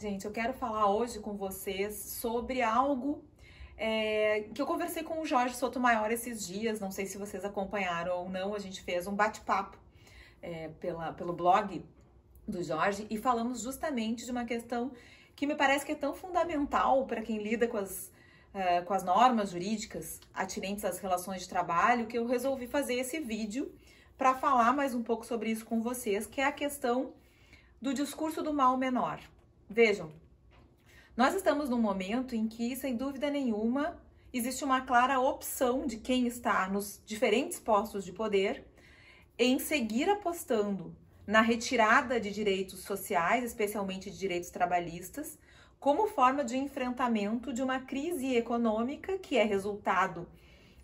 Gente, eu quero falar hoje com vocês sobre algo que eu conversei com o Jorge Sotomayor esses dias. Não sei se vocês acompanharam ou não, a gente fez um bate-papo pelo blog do Jorge e falamos justamente de uma questão que me parece que é tão fundamental para quem lida com as normas jurídicas atinentes às relações de trabalho, que eu resolvi fazer esse vídeo para falar mais um pouco sobre isso com vocês, que é a questão do discurso do mal menor. Vejam, nós estamos num momento em que, sem dúvida nenhuma, existe uma clara opção de quem está nos diferentes postos de poder em seguir apostando na retirada de direitos sociais, especialmente de direitos trabalhistas, como forma de enfrentamento de uma crise econômica que é resultado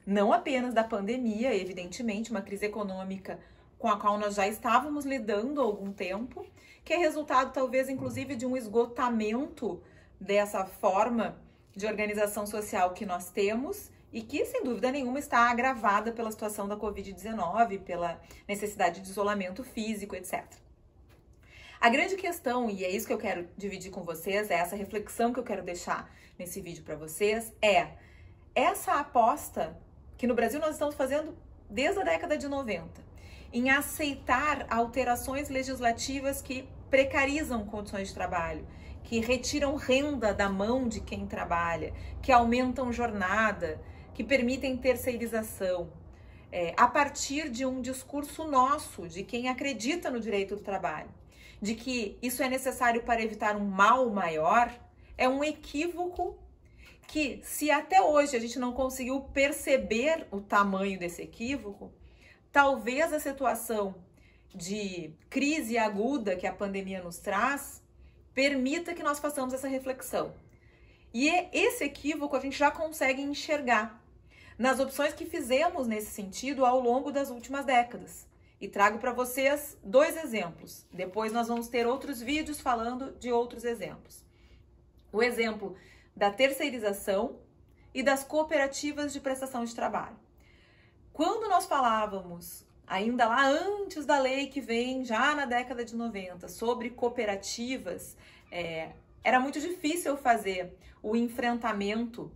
não apenas da pandemia, evidentemente, uma crise econômica com a qual nós já estávamos lidando há algum tempo, que é resultado talvez inclusive de um esgotamento dessa forma de organização social que nós temos e que, sem dúvida nenhuma, está agravada pela situação da Covid-19, pela necessidade de isolamento físico, etc. A grande questão, e é isso que eu quero dividir com vocês, é essa reflexão que eu quero deixar nesse vídeo para vocês, é essa aposta que no Brasil nós estamos fazendo desde a década de 90, em aceitar alterações legislativas que precarizam condições de trabalho, que retiram renda da mão de quem trabalha, que aumentam jornada, que permitem terceirização, a partir de um discurso nosso, de quem acredita no direito do trabalho, de que isso é necessário para evitar um mal maior, é um equívoco que, se até hoje a gente não conseguiu perceber o tamanho desse equívoco, talvez a situação de crise aguda que a pandemia nos traz permita que nós façamos essa reflexão. E esse equívoco a gente já consegue enxergar nas opções que fizemos nesse sentido ao longo das últimas décadas. E trago para vocês dois exemplos. Depois nós vamos ter outros vídeos falando de outros exemplos. O exemplo da terceirização e das cooperativas de prestação de trabalho. Quando nós falávamos, ainda lá antes da lei que vem já na década de 90, sobre cooperativas, era muito difícil fazer o enfrentamento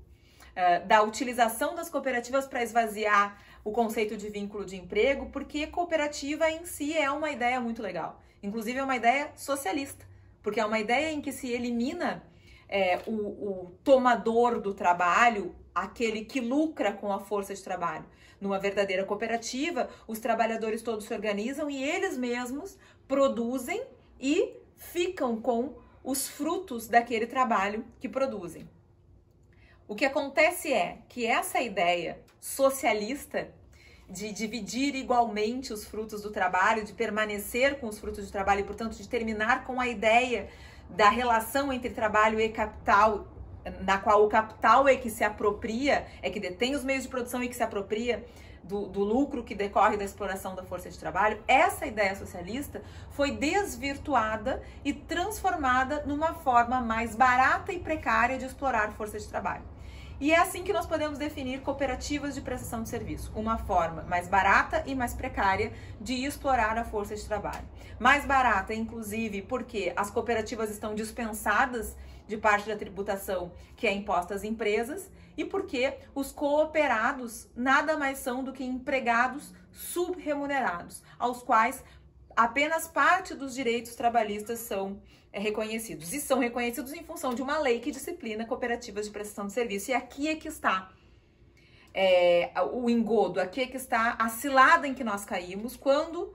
da utilização das cooperativas para esvaziar o conceito de vínculo de emprego, porque cooperativa em si é uma ideia muito legal. Inclusive é uma ideia socialista, porque é uma ideia em que se elimina o tomador do trabalho, aquele que lucra com a força de trabalho. Numa verdadeira cooperativa, os trabalhadores todos se organizam e eles mesmos produzem e ficam com os frutos daquele trabalho que produzem. O que acontece é que essa ideia socialista de dividir igualmente os frutos do trabalho, de permanecer com os frutos do trabalho e, portanto, de terminar com a ideia da relação entre trabalho e capital, na qual o capital é que se apropria, é que detém os meios de produção e que se apropria do lucro que decorre da exploração da força de trabalho, essa ideia socialista foi desvirtuada e transformada numa forma mais barata e precária de explorar força de trabalho. E é assim que nós podemos definir cooperativas de prestação de serviço, uma forma mais barata e mais precária de explorar a força de trabalho. Mais barata, inclusive, porque as cooperativas estão dispensadas de parte da tributação que é imposta às empresas e porque os cooperados nada mais são do que empregados subremunerados, aos quais apenas parte dos direitos trabalhistas são reconhecidos. E são reconhecidos em função de uma lei que disciplina cooperativas de prestação de serviço. E aqui é que está o engodo, aqui é que está a cilada em que nós caímos quando,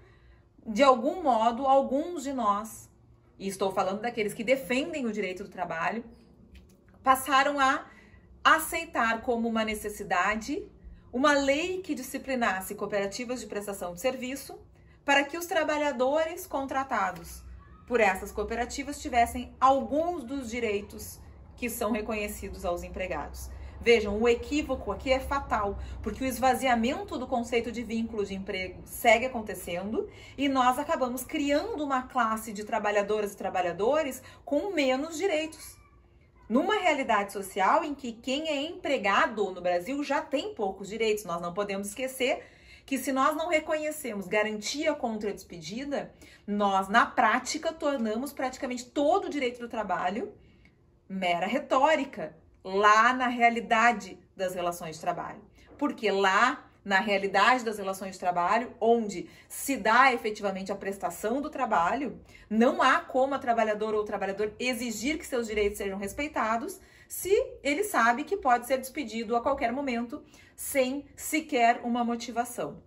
de algum modo, alguns de nós, e estou falando daqueles que defendem o direito do trabalho, passaram a aceitar como uma necessidade uma lei que disciplinasse cooperativas de prestação de serviço para que os trabalhadores contratados por essas cooperativas tivessem alguns dos direitos que são reconhecidos aos empregados. Vejam, o equívoco aqui é fatal, porque o esvaziamento do conceito de vínculo de emprego segue acontecendo e nós acabamos criando uma classe de trabalhadoras e trabalhadores com menos direitos. Numa realidade social em que quem é empregado no Brasil já tem poucos direitos, nós não podemos esquecer que se nós não reconhecemos garantia contra a despedida, nós, na prática, tornamos praticamente todo o direito do trabalho mera retórica, lá na realidade das relações de trabalho. Porque lá, na realidade das relações de trabalho, onde se dá efetivamente a prestação do trabalho, não há como a trabalhadora ou o trabalhador exigir que seus direitos sejam respeitados se ele sabe que pode ser despedido a qualquer momento sem sequer uma motivação.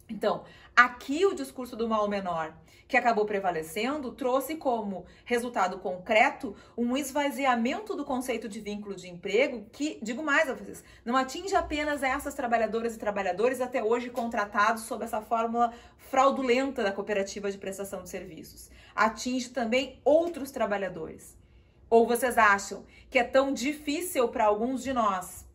Então, aqui o discurso do mal menor, que acabou prevalecendo, trouxe como resultado concreto um esvaziamento do conceito de vínculo de emprego que, digo mais a vocês, não atinge apenas essas trabalhadoras e trabalhadores até hoje contratados sob essa fórmula fraudulenta da cooperativa de prestação de serviços. Atinge também outros trabalhadores. Ou vocês acham que é tão difícil para alguns de nós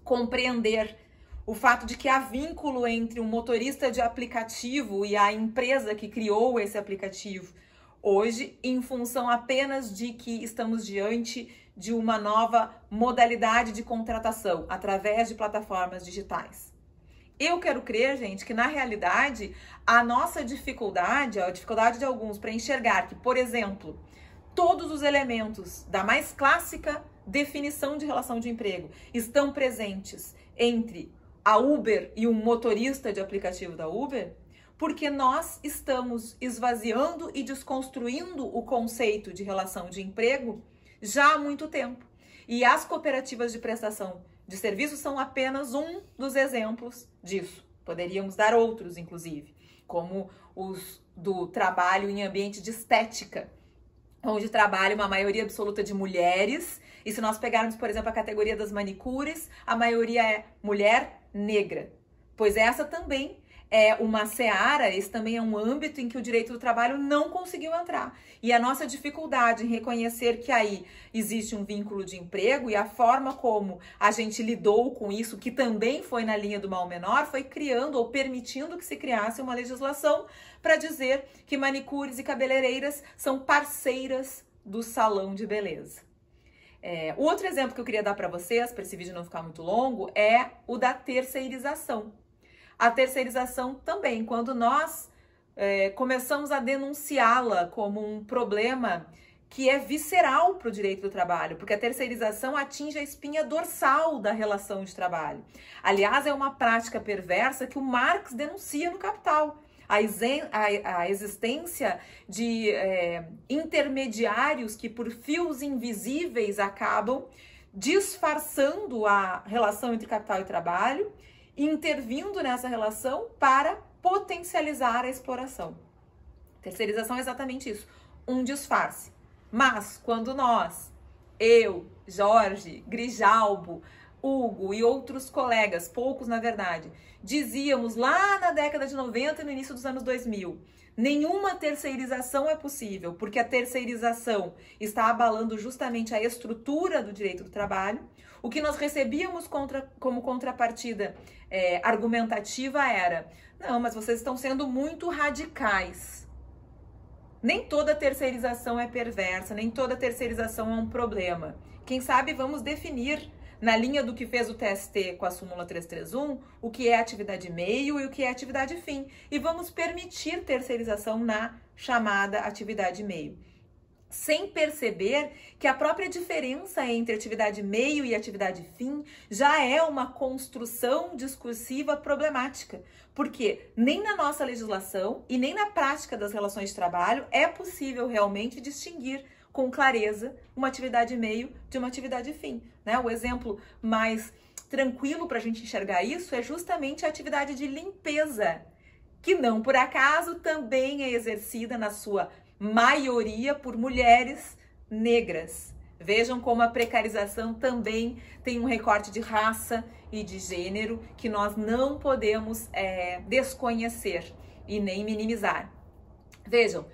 compreender o fato de que há vínculo entre um motorista de aplicativo e a empresa que criou esse aplicativo hoje, em função apenas de que estamos diante de uma nova modalidade de contratação através de plataformas digitais? Eu quero crer, gente, que na realidade a nossa dificuldade, a dificuldade de alguns para enxergar que, por exemplo, todos os elementos da mais clássica definição de relação de emprego estão presentes entre a Uber e um motorista de aplicativo da Uber, porque nós estamos esvaziando e desconstruindo o conceito de relação de emprego já há muito tempo. E as cooperativas de prestação de serviços são apenas um dos exemplos disso. Poderíamos dar outros, inclusive, como os do trabalho em ambiente de estética, onde trabalha uma maioria absoluta de mulheres. E se nós pegarmos, por exemplo, a categoria das manicures, a maioria é mulher negra, pois essa também é uma seara, esse também é um âmbito em que o direito do trabalho não conseguiu entrar. E a nossa dificuldade em reconhecer que aí existe um vínculo de emprego e a forma como a gente lidou com isso, que também foi na linha do mal menor, foi criando ou permitindo que se criasse uma legislação para dizer que manicures e cabeleireiras são parceiras do salão de beleza. O outro exemplo que eu queria dar para vocês, para esse vídeo não ficar muito longo, é o da terceirização. A terceirização também, quando nós começamos a denunciá-la como um problema que é visceral para o direito do trabalho, porque a terceirização atinge a espinha dorsal da relação de trabalho. Aliás, é uma prática perversa que o Marx denuncia no Capital. A existência de intermediários que por fios invisíveis acabam disfarçando a relação entre capital e trabalho, intervindo nessa relação para potencializar a exploração. Terceirização é exatamente isso, um disfarce. Mas quando nós, eu, Jorge, Grijalbo, Hugo e outros colegas, poucos na verdade, dizíamos lá na década de 90 e no início dos anos 2000, nenhuma terceirização é possível, porque a terceirização está abalando justamente a estrutura do direito do trabalho. O que nós recebíamos como contrapartida argumentativa era: não, mas vocês estão sendo muito radicais. Nem toda terceirização é perversa, nem toda terceirização é um problema. Quem sabe vamos definir, na linha do que fez o TST com a súmula 331, o que é atividade meio e o que é atividade fim. E vamos permitir terceirização na chamada atividade meio, sem perceber que a própria diferença entre atividade meio e atividade fim já é uma construção discursiva problemática, porque nem na nossa legislação e nem na prática das relações de trabalho é possível realmente distinguir com clareza uma atividade meio de uma atividade fim, né? O exemplo mais tranquilo para a gente enxergar isso é justamente a atividade de limpeza, que não por acaso também é exercida na sua maioria por mulheres negras. Vejam como a precarização também tem um recorte de raça e de gênero que nós não podemos desconhecer e nem minimizar. Vejam,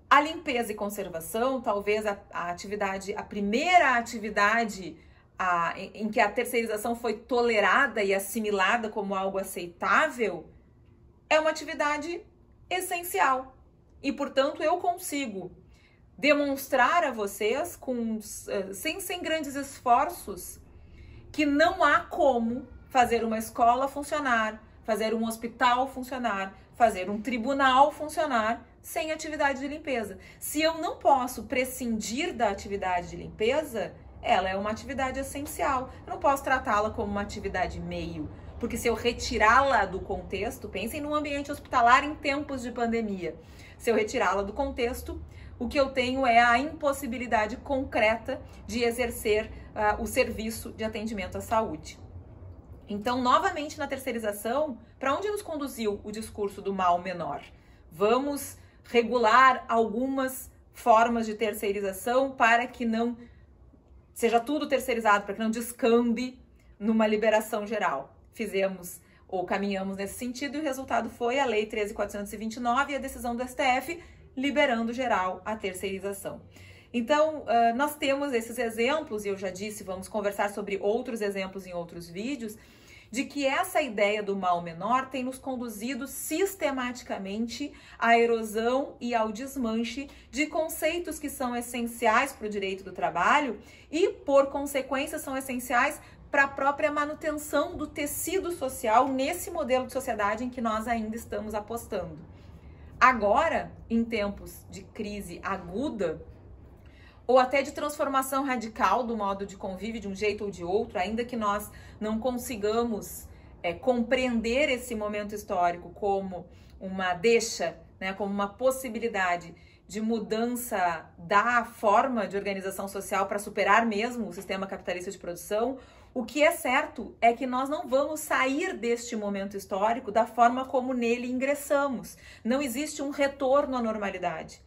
a limpeza e conservação, talvez a primeira atividade em que a terceirização foi tolerada e assimilada como algo aceitável, é uma atividade essencial. E, portanto, eu consigo demonstrar a vocês, sem grandes esforços, que não há como fazer uma escola funcionar, fazer um hospital funcionar, fazer um tribunal funcionar sem atividade de limpeza. Se eu não posso prescindir da atividade de limpeza, ela é uma atividade essencial. Eu não posso tratá-la como uma atividade meio, porque se eu retirá-la do contexto, pensem num ambiente hospitalar em tempos de pandemia. Se eu retirá-la do contexto, o que eu tenho é a impossibilidade concreta de exercer o serviço de atendimento à saúde. Então, novamente na terceirização, para onde nos conduziu o discurso do mal menor? Vamos regular algumas formas de terceirização para que não seja tudo terceirizado, para que não descambe numa liberação geral. Fizemos ou caminhamos nesse sentido e o resultado foi a Lei 13.429 e a decisão do STF liberando geral a terceirização. Então, nós temos esses exemplos, e eu já disse, vamos conversar sobre outros exemplos em outros vídeos, de que essa ideia do mal menor tem nos conduzido sistematicamente à erosão e ao desmanche de conceitos que são essenciais para o direito do trabalho e, por consequência, são essenciais para a própria manutenção do tecido social nesse modelo de sociedade em que nós ainda estamos apostando. Agora, em tempos de crise aguda, ou até de transformação radical do modo de convívio de um jeito ou de outro, ainda que nós não consigamos compreender esse momento histórico como uma deixa, né, como uma possibilidade de mudança da forma de organização social para superar mesmo o sistema capitalista de produção, o que é certo é que nós não vamos sair deste momento histórico da forma como nele ingressamos. Não existe um retorno à normalidade.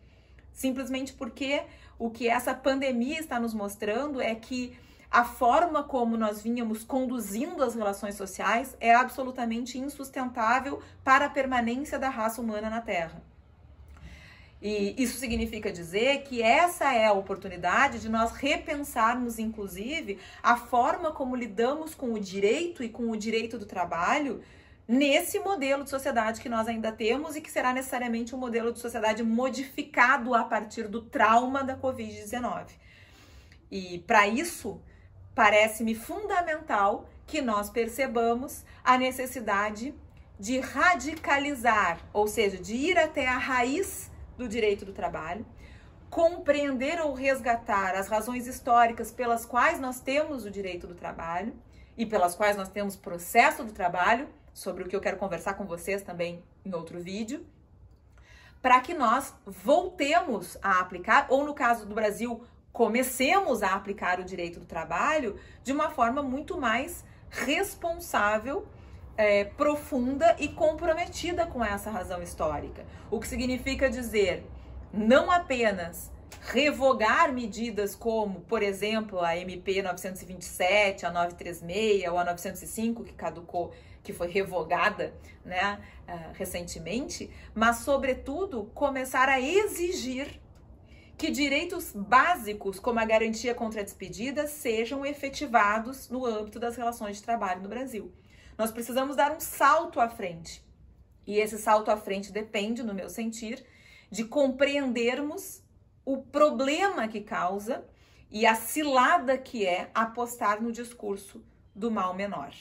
Simplesmente porque o que essa pandemia está nos mostrando é que a forma como nós vínhamos conduzindo as relações sociais é absolutamente insustentável para a permanência da raça humana na Terra. E isso significa dizer que essa é a oportunidade de nós repensarmos, inclusive, a forma como lidamos com o direito e com o direito do trabalho nesse modelo de sociedade que nós ainda temos e que será necessariamente um modelo de sociedade modificado a partir do trauma da Covid-19. E para isso, parece-me fundamental que nós percebamos a necessidade de radicalizar, ou seja, de ir até a raiz do direito do trabalho, compreender ou resgatar as razões históricas pelas quais nós temos o direito do trabalho e pelas quais nós temos processo do trabalho, sobre o que eu quero conversar com vocês também em outro vídeo, para que nós voltemos a aplicar, ou no caso do Brasil, comecemos a aplicar o direito do trabalho de uma forma muito mais responsável, profunda e comprometida com essa razão histórica. O que significa dizer, não apenas revogar medidas como, por exemplo, a MP 927, a 936 ou a 905, que caducou, que foi revogada, né, recentemente, mas, sobretudo, começar a exigir que direitos básicos, como a garantia contra a despedida, sejam efetivados no âmbito das relações de trabalho no Brasil. Nós precisamos dar um salto à frente. E esse salto à frente depende, no meu sentir, de compreendermos o problema que causa e a cilada que é apostar no discurso do mal menor.